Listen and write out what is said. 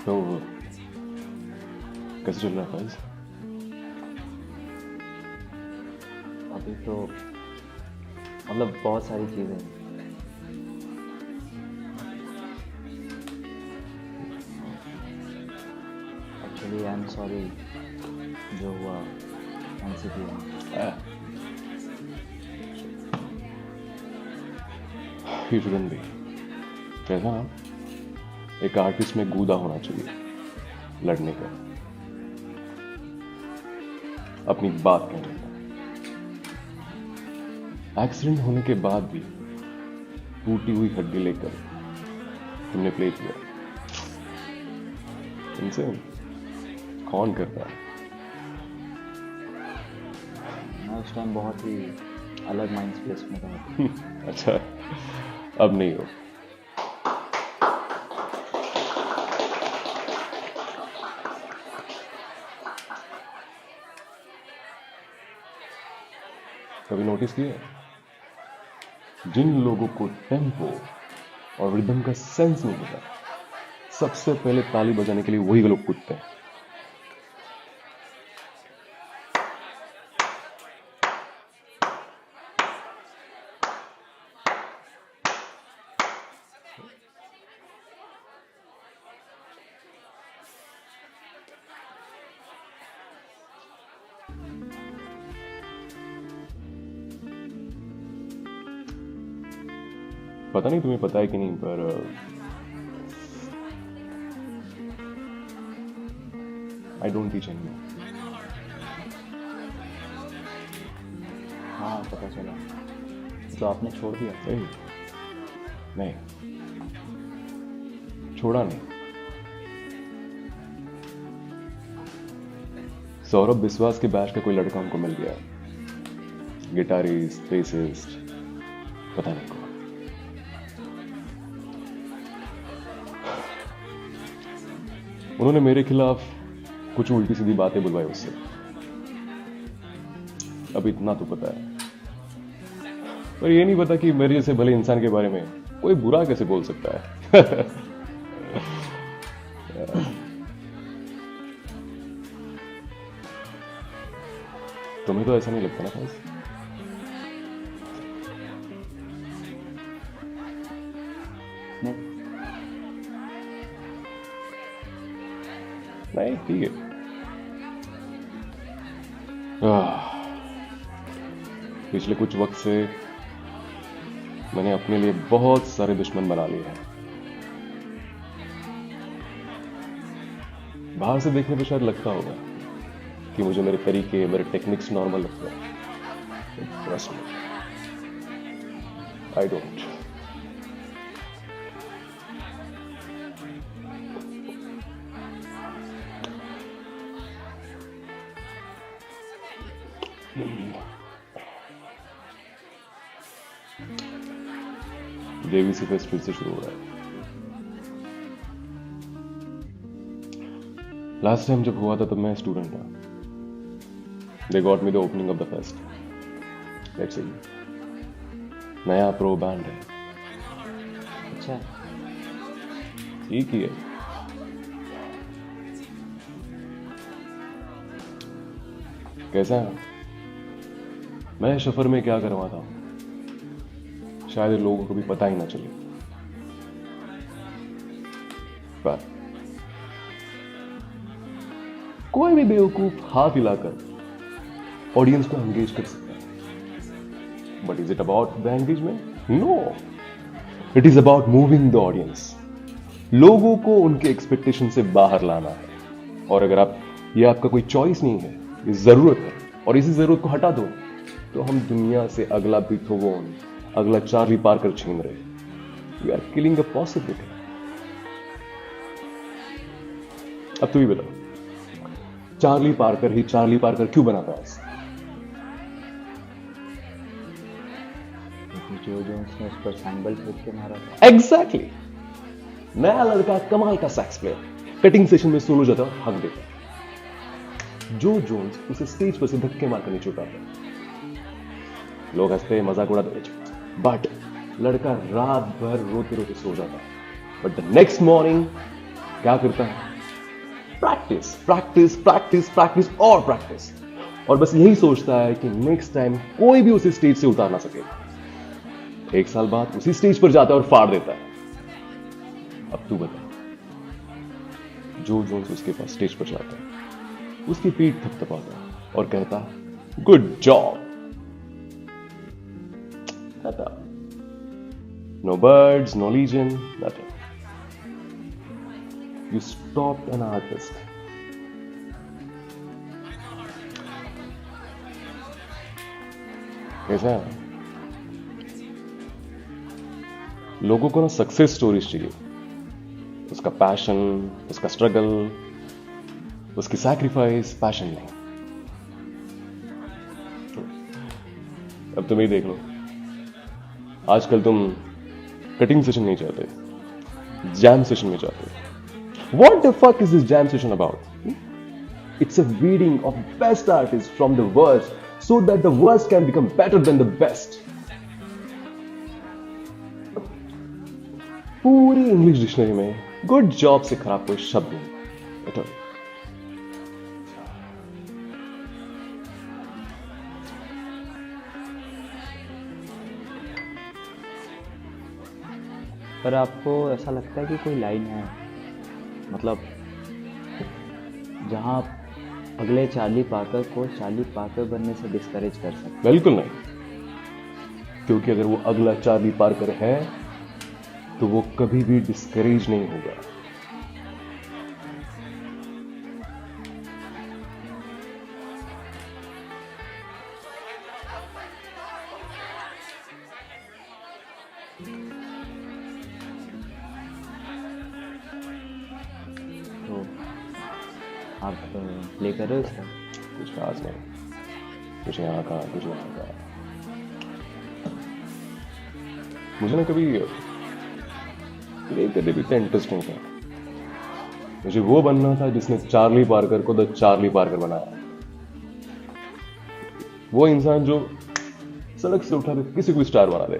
तो कैसे चल रहा है फैज? अभी तो मतलब बहुत सारी चीज़ें हैं। एक्चुअली आई एम सॉरी जो हुआ एनसीपी में। You shouldn't be. कैसा ना, एक आर्टिस्ट में गूदा होना चाहिए लड़ने का, अपनी बात कहने का। एक्सीडेंट होने के बाद भी टूटी हुई हड्डी लेकर तुमने प्ले किया। तुमसे कौन करता है? मैं उस टाइम बहुत ही अलग माइंड स्पेस में था। अच्छा, अब नहीं हो। कभी नोटिस किया जिन लोगों को टेम्पो और रिदम का सेंस नहीं होता, सबसे पहले ताली बजाने के लिए वही लोग कूदते हैं। पता नहीं तुम्हें पता है कि नहीं, पर आई डोंट टीच एनीमोर। हाँ पता चला, जो आपने छोड़ दिया। नहीं, छोड़ा नहीं। सौरभ विश्वास के बैच का कोई लड़का हमको मिल गया, गिटारिस्ट, बेसिस्ट, पता नहीं कौन। उन्होंने मेरे खिलाफ कुछ उल्टी सीधी बातें बुलवाई उससे। अब इतना तो पता है, पर ये नहीं पता कि मेरे जैसे भले इंसान के बारे में कोई बुरा कैसे बोल सकता है। तुम्हें तो ऐसा नहीं लगता ना फैज? नहीं, ठीक है। पिछले कुछ वक्त से मैंने अपने लिए बहुत सारे दुश्मन बना लिए हैं। बाहर से देखने पर शायद लगता होगा कि मुझे मेरे तरीके, मेरे टेक्निक्स नॉर्मल लगते हैं। Trust me, I don't. JVC fest फिर से शुरू हो रहा है। लास्ट टाइम जब हुआ था तब मैं स्टूडेंट था। They got me the opening of the fest. Let's see, नया प्रो बैंड है। अच्छा, ठीक ही है। कैसा है? मैं सफर में क्या करवाता हूं, शायद लोगों को भी पता ही ना चले, पर कोई भी बेवकूफ हाथ हिलाकर ऑडियंस को एंगेज कर सकता है। But is it about the engagement? No, it is about moving the audience. लोगों को उनके एक्सपेक्टेशन से बाहर लाना है। और अगर ये आपका कोई चॉइस नहीं है, ये जरूरत है, और इसी जरूरत को हटा दो, तो हम दुनिया से अगला बीथोवन, अगला चार्ली पार्कर छीन रहे। We are killing a possibility. अब तू ही बता, चार्ली पार्कर ही चार्ली पार्कर क्यों बनाता है? जो जोन्स ने उस पर सैंबल फेंक के मारा था। एग्जैक्टली। नया लड़का, कमाल का सैक्स प्लेयर, कटिंग सेशन में सोलो जाता हक देता। जो जोन्स उसे स्टेज पर से धक्के मारकर नीचे उतारता। लोग हंसते, मजाक उड़ाते, बट लड़का रात भर रोते रोते सो जाता। बट द नेक्स्ट मॉर्निंग क्या करता है? प्रैक्टिस प्रैक्टिस प्रैक्टिस प्रैक्टिस और प्रैक्टिस, और बस यही सोचता है कि नेक्स्ट टाइम कोई भी उसे स्टेज से उतार ना सके। 1 साल बाद उसी स्टेज पर जाता है और फाड़ देता है। अब तू बता, जो जोन्स उसके पास स्टेज पर जाता है, उसकी पीठ थपथपाता है और कहता है good job. No birds, no legion, nothing. You stopped an artist. कैसा है? लोगों को ना सक्सेस स्टोरीज चाहिए, उसका पैशन, उसका स्ट्रगल, उसकी सैक्रिफाइस, पैशन नहीं। अब तुम ही देख लो, आजकल तुम कटिंग सेशन नहीं चाहते, जैम सेशन में चाहते हो। What the fuck is this jam session about? It's a weeding of best artists from the worst so that the worst can become better than the best. पूरी English dictionary में good job से खराब कोई शब्द नहीं। At all. पर आपको ऐसा लगता है कि कोई लाइन है, मतलब जहां आप अगले चार्ली पार्कर को चार्ली पार्कर बनने से डिस्करेज कर सकते? बिल्कुल नहीं, क्योंकि अगर वो अगला चार्ली पार्कर है तो वो कभी भी डिस्करेज नहीं होगा। तो आप प्ले कर रहे हो इसका? कुछ खास नहीं, कुछ यहाँ का कुछ वहाँ का। मुझे ना कभी प्ले करने भी इतना इंटरेस्टिंग था। मुझे वो बनना था जिसने चार्ली पार्कर को द चार्ली पार्कर बनाया, वो इंसान जो सड़क से उठा के किसी को स्टार बना दे।